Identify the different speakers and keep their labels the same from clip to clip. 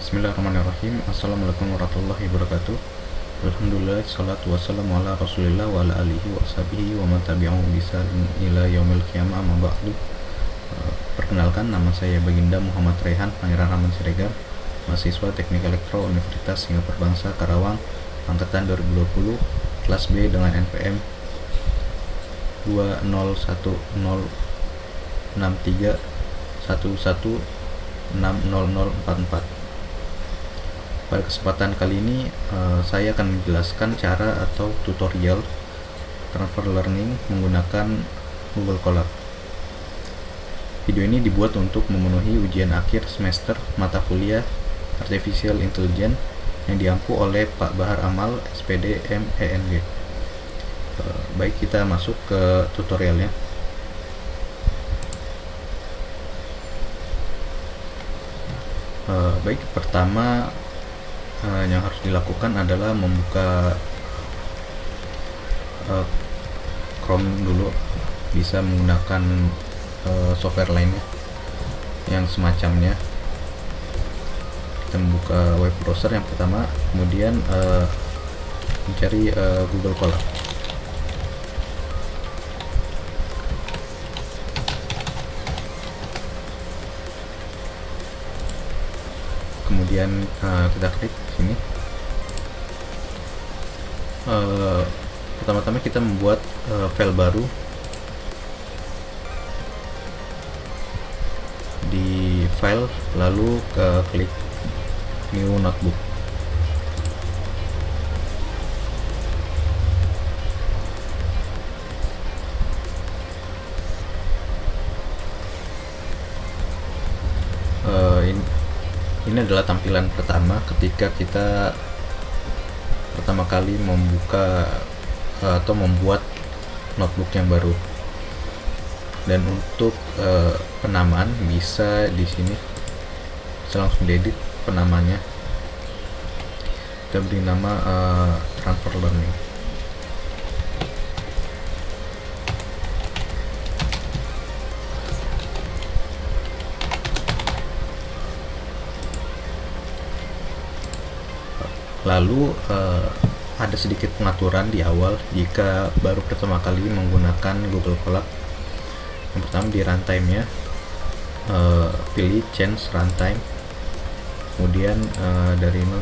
Speaker 1: Bismillahirrahmanirrahim. Assalamualaikum warahmatullahi wabarakatuh. Alhamdulillah, salatu wassalamu ala rasulillah wa ala alihi wa sahbihi wa man tabi'ahum bisa ila yaumil qiyamah amma ba'du. Perkenalkan, nama saya Baginda Muhammad Rehan Pangeran Rahman Siregar, mahasiswa Teknik Elektro Universitas Singapura Bangsa Karawang, angkatan 2020, kelas B dengan NPM 2016311600044. Pada kesempatan kali ini saya akan menjelaskan cara atau tutorial transfer learning menggunakan Google Colab. Video ini dibuat untuk memenuhi ujian akhir semester mata kuliah Artificial Intelligence yang diampu oleh Pak Bahar Amal, SPD MENG. Baik, kita masuk ke tutorialnya. Baik, pertama yang harus dilakukan adalah membuka Chrome dulu. Bisa menggunakan software lainnya yang semacamnya. Kita membuka web browser yang pertama, kemudian mencari Google Colab. Kemudian kita klik sini. Pertama-tama kita membuat file baru di file, lalu klik new notebook. Ini adalah tampilan pertama ketika kita pertama kali membuka atau membuat notebook yang baru. Dan untuk penamaan bisa di sini, bisa langsung diedit penamanya. Kita beri nama transfer learning. Lalu ada sedikit pengaturan di awal jika baru pertama kali menggunakan Google Colab. Yang pertama, di runtime-nya pilih change runtime, kemudian dari non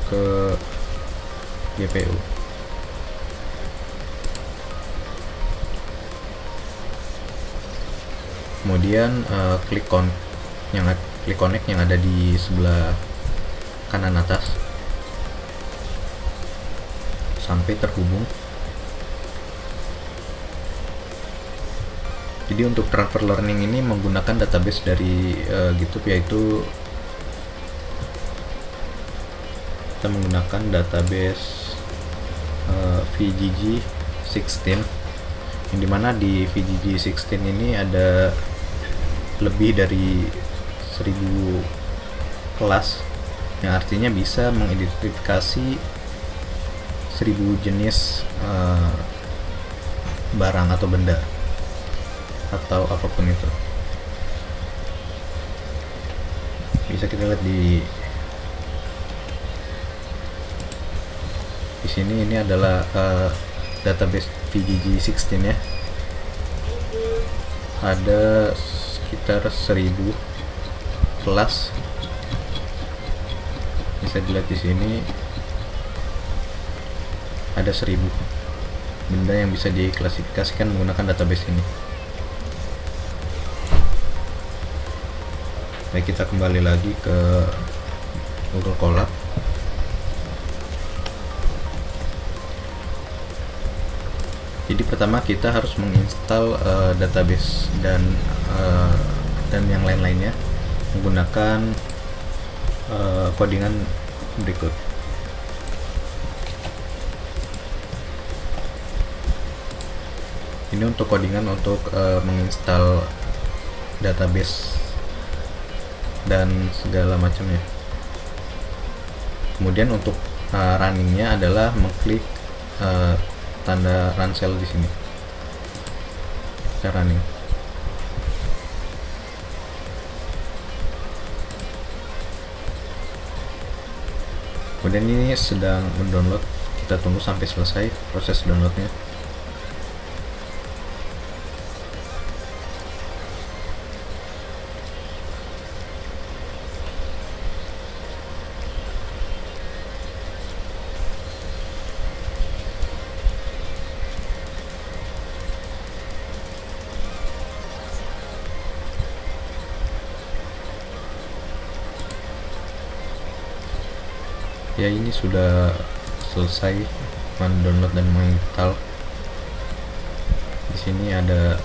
Speaker 1: ke GPU. Kemudian klik connect yang ada di sebelah kanan atas sampai terhubung. Jadi untuk transfer learning ini menggunakan database dari GitHub, yaitu kita menggunakan database VGG16, yang dimana di VGG16 ini ada lebih dari 1000 kelas, yang artinya bisa mengidentifikasi 1000 jenis barang atau benda atau apapun itu. Bisa kita lihat di sini, ini adalah database VGG16 ya. Ada sekitar 1000 kelas. Bisa dilihat di sini ada 1000 benda yang bisa diklasifikasikan menggunakan database ini. Baik, kita kembali lagi ke Google Colab. Jadi pertama kita harus menginstal database dan yang lain-lainnya menggunakan codingan berikut. Ini untuk codingan untuk menginstal database dan segala macamnya. Kemudian untuk runningnya adalah mengklik tanda run cell di sini. Kita running. Kemudian ini sedang mendownload, kita tunggu sampai selesai proses downloadnya. Ya, ini sudah selesai mendownload dan menginstal. Di sini ada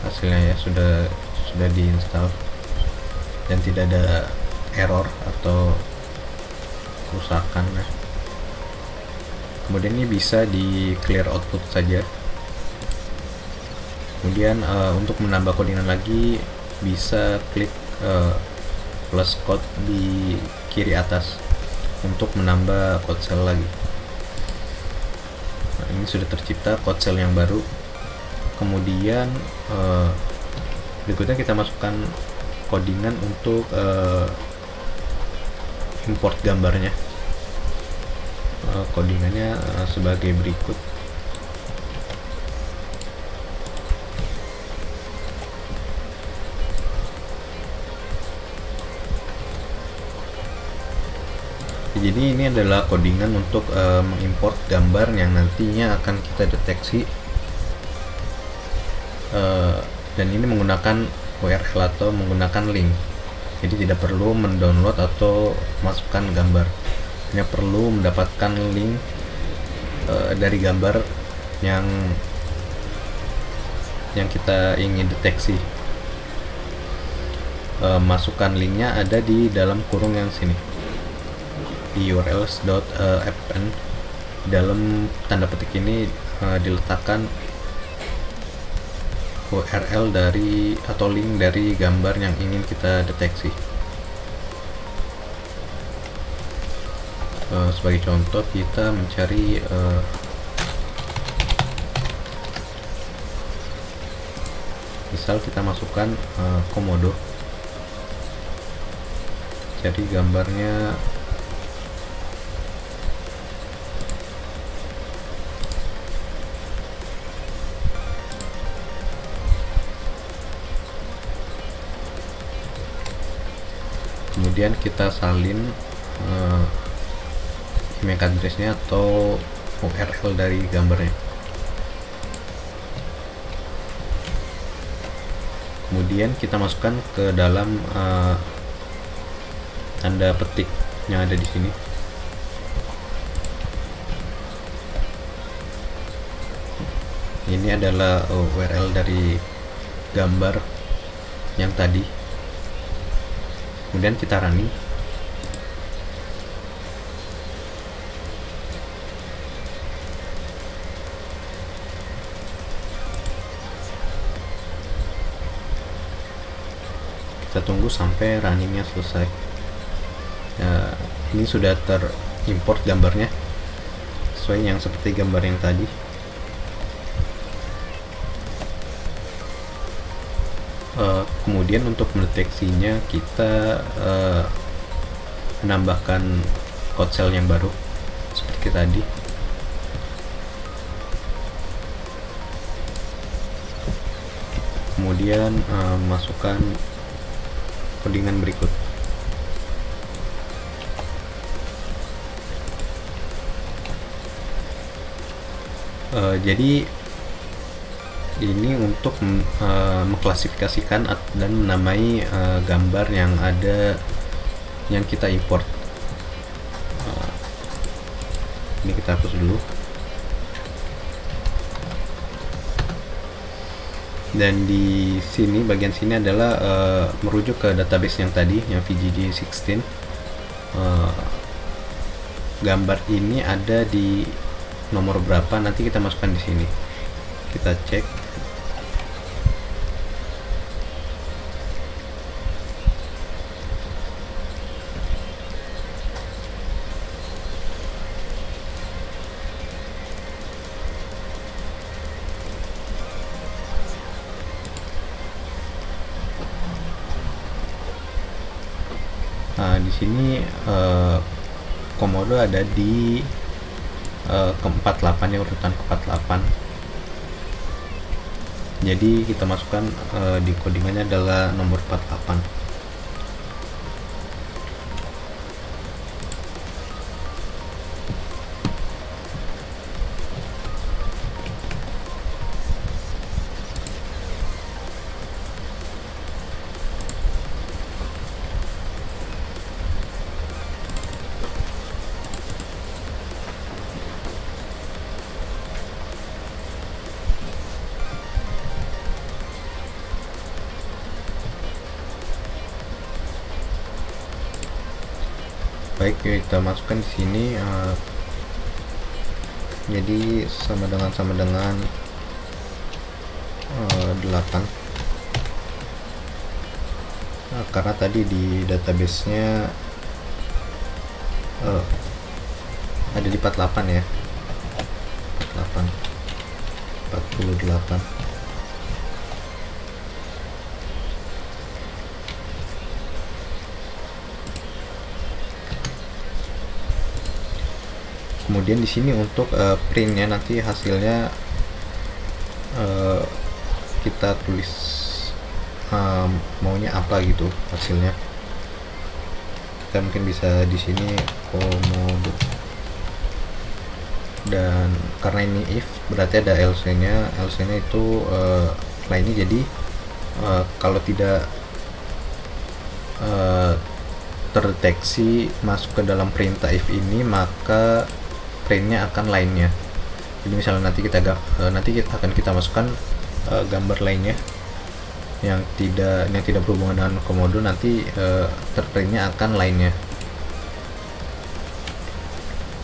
Speaker 1: hasilnya ya, sudah diinstal dan tidak ada error atau kerusakan ya. Kemudian ini bisa di clear output saja. Kemudian untuk menambah codingan lagi bisa klik plus code di kiri atas untuk menambah code cell lagi. Nah, ini sudah tercipta code cell yang baru. Kemudian berikutnya kita masukkan codingan untuk import gambarnya. Codingannya sebagai berikut. Jadi ini adalah codingan untuk mengimport gambar yang nantinya akan kita deteksi, dan ini menggunakan URL atau menggunakan link. Jadi tidak perlu mendownload atau masukkan gambar, hanya perlu mendapatkan link dari gambar yang kita ingin deteksi. Masukkan linknya ada di dalam kurung yang sini, di urls.appn. Dalam tanda petik ini diletakkan URL dari atau link dari gambar yang ingin kita deteksi. Sebagai contoh, kita mencari misal kita masukkan komodo, jadi gambarnya kemudian kita salin MAC address-nya atau URL dari gambarnya. Kemudian kita masukkan ke dalam tanda petik yang ada di sini. Ini adalah URL dari gambar yang tadi. Kemudian kita running. Kita tunggu sampai runningnya selesai. Nah, ini sudah terimport gambarnya sesuai yang seperti gambar yang tadi. Kemudian untuk mendeteksinya kita menambahkan code cell yang baru seperti tadi. Kemudian masukkan codingan berikut. Jadi ini untuk mengklasifikasikan dan menamai gambar yang ada yang kita import. Ini kita hapus dulu. Dan di sini, bagian sini adalah merujuk ke database yang tadi, yang VGG16. Gambar ini ada di nomor berapa, nanti kita masukkan di sini. Kita cek. Nah, di sini komodo ada di ke-48 ya, urutan ke-48. Jadi kita masukkan di codingannya adalah nomor 48. Baik, kita masukkan di sini jadi sama dengan 8. Karena tadi di database-nya ada di 48 ya. 48. Kemudian di sini untuk printnya nanti hasilnya kita tulis maunya apa gitu hasilnya. Kita mungkin bisa di sini komodo, dan karena ini if berarti ada else nya itu lainnya. Jadi kalau tidak terdeteksi masuk ke dalam perintah if ini, maka printnya akan lainnya. Jadi misalnya nanti akan kita masukkan gambar lainnya yang tidak berhubungan dengan komodo, nanti terprintnya akan lainnya.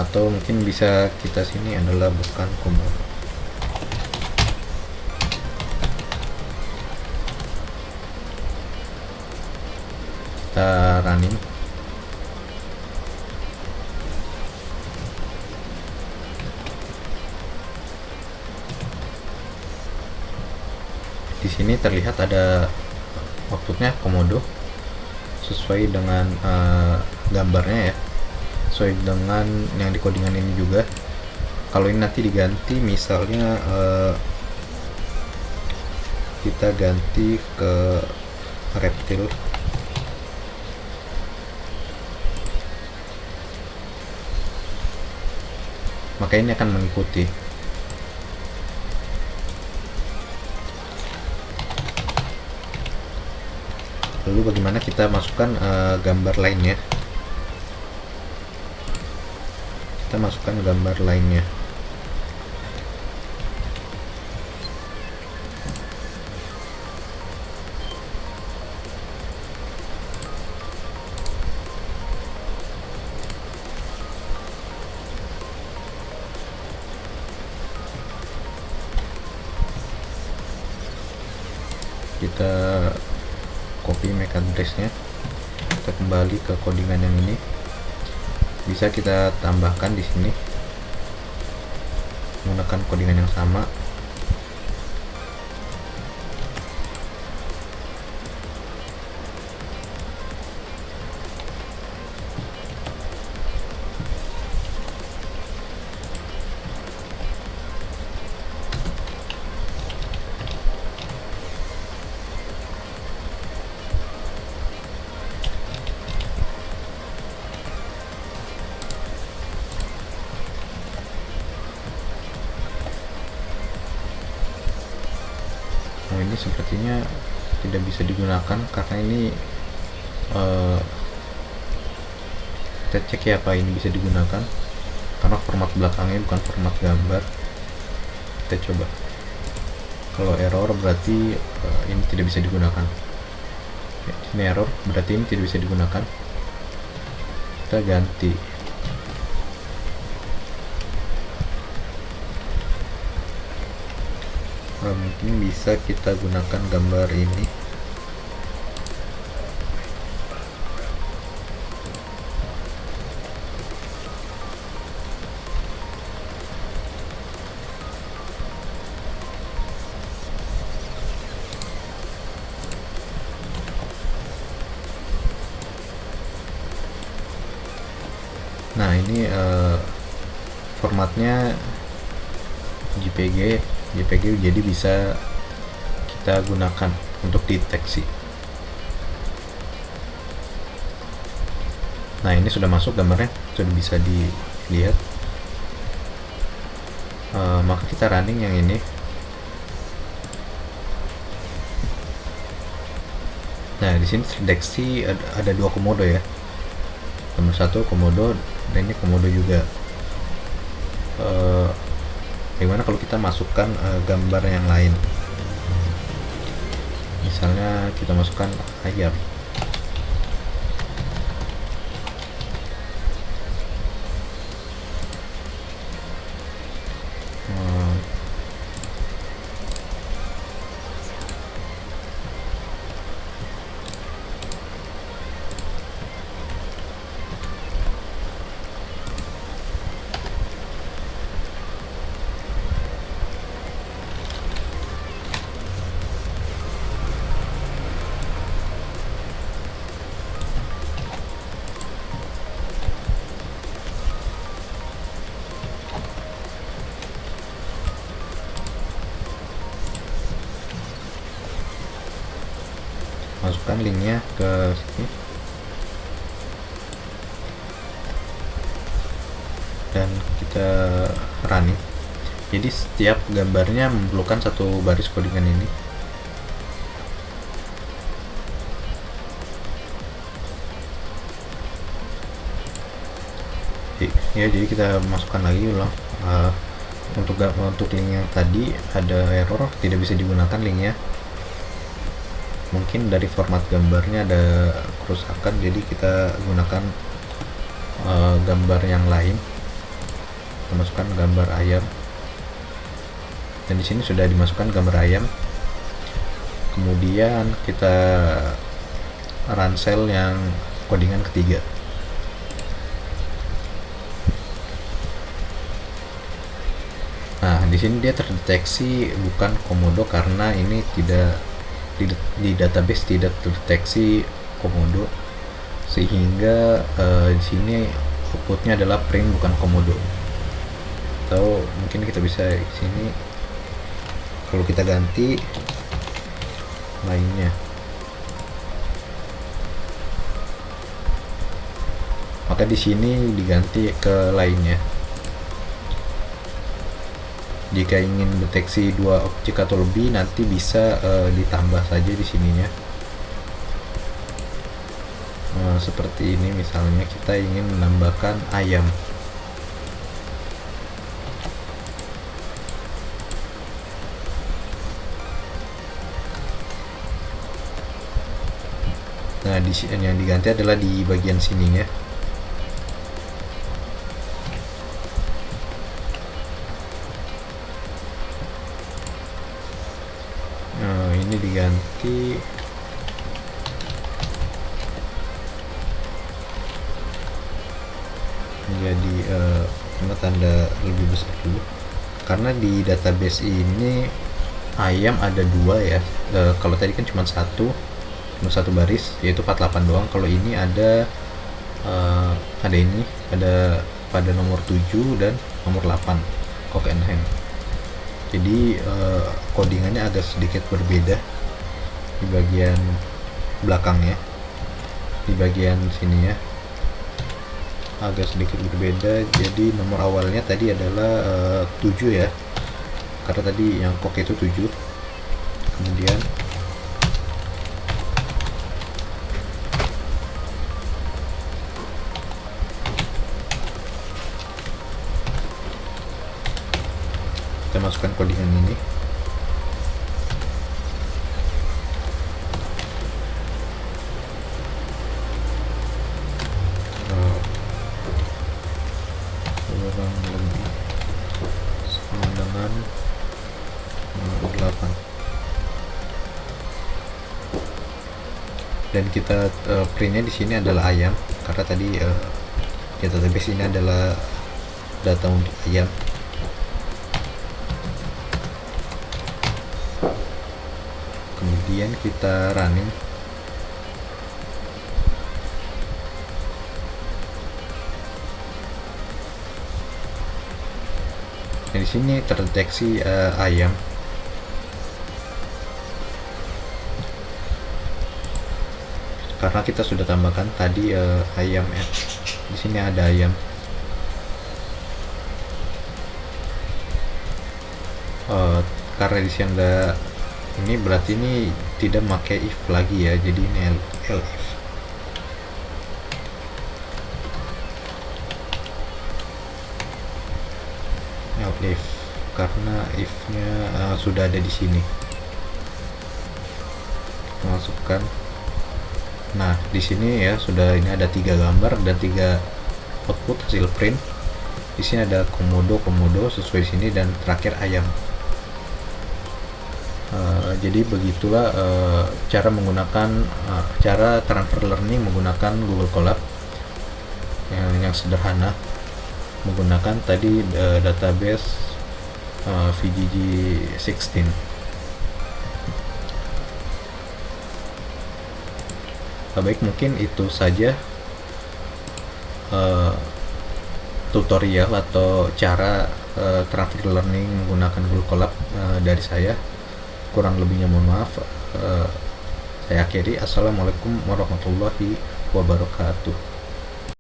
Speaker 1: Atau mungkin bisa kita sini adalah bukan komodo. Kita running. Di sini terlihat ada outputnya komodo sesuai dengan gambarnya ya, sesuai dengan yang di codingan ini juga. Kalau ini nanti diganti, misalnya kita ganti ke reptil, maka ini akan mengikuti. Lalu bagaimana kita masukkan gambar lainnya? Kita masukkan gambar lainnya. Kita copy MAC address-nya, kita kembali ke codingan yang ini. Bisa kita tambahkan di sini menggunakan codingan yang sama. Nah, ini sepertinya tidak bisa digunakan karena ini kita cek ya apa ini bisa digunakan, karena format belakangnya bukan format gambar. Kita coba, kalau error berarti ini tidak bisa digunakan. Ini error berarti ini tidak bisa digunakan. Kita ganti. Mungkin bisa kita gunakan gambar ini. Nah ini formatnya JPG jadi bisa kita gunakan untuk deteksi. Nah ini sudah masuk gambarnya, sudah bisa dilihat. Maka kita running yang ini. Nah di sini terdeteksi ada dua komodo ya. Nomor satu komodo dan ini komodo juga. Bagaimana kalau kita masukkan gambar yang lain? Misalnya kita masukkan ayam. Masukkan linknya ke sini dan kita running. Jadi setiap gambarnya memerlukan satu baris codingan ini. Ya jadi kita masukkan lagi ulang. Untuk link yang tadi ada error, tidak bisa digunakan linknya. Mungkin dari format gambarnya ada kerusakan, jadi kita gunakan gambar yang lain. Kita masukkan gambar ayam, dan di sini sudah dimasukkan gambar ayam. Kemudian kita run cell yang codingan ketiga. Nah di sini dia terdeteksi bukan komodo karena ini tidak di database tidak terdeteksi komodo, sehingga di sini outputnya adalah print bukan komodo. Atau mungkin kita bisa di sini kalau kita ganti lainnya, maka di sini diganti ke lainnya. Jika ingin deteksi dua objek atau lebih, nanti bisa ditambah saja di sininya. Seperti ini misalnya kita ingin menambahkan ayam. Nah di sini yang diganti adalah di bagian sininya. Ini diganti menjadi tanda lebih besar dulu, karena di database ini ayam ada dua ya. Kalau tadi kan cuma satu baris, yaitu 48 doang. Kalau ini ada ini ada pada nomor 7 dan nomor 8 cock and hen. Jadi codingannya agak sedikit berbeda di bagian belakangnya, di bagian sini ya agak sedikit berbeda. Jadi nomor awalnya tadi adalah 7 ya, karena tadi yang cock itu 7. Kemudian kita masukkan codingan ini. Kurang lebih sama dengan 8. Dan kita printnya di sini adalah ayam, karena tadi database ini adalah data untuk ayam. Kemudian kita running. di sini terdeteksi ayam. Karena kita sudah tambahkan tadi ayam ya. Di sini ada ayam. Karena di sini ada ini, berarti ini tidak pakai if lagi ya, jadi ini elif. Elif karena if-nya sudah ada di sini. Masukkan. Nah, di sini ya sudah, ini ada 3 gambar dan 3 output hasil print. Di sini ada komodo sesuai di sini, dan terakhir ayam. Jadi begitulah cara menggunakan cara transfer learning menggunakan Google Colab yang sederhana, menggunakan tadi database VGG 16. Baik, mungkin itu saja tutorial atau cara transfer learning menggunakan Google Colab dari saya. Kurang lebihnya mohon maaf. Saya akhiri. Assalamualaikum warahmatullahi wabarakatuh.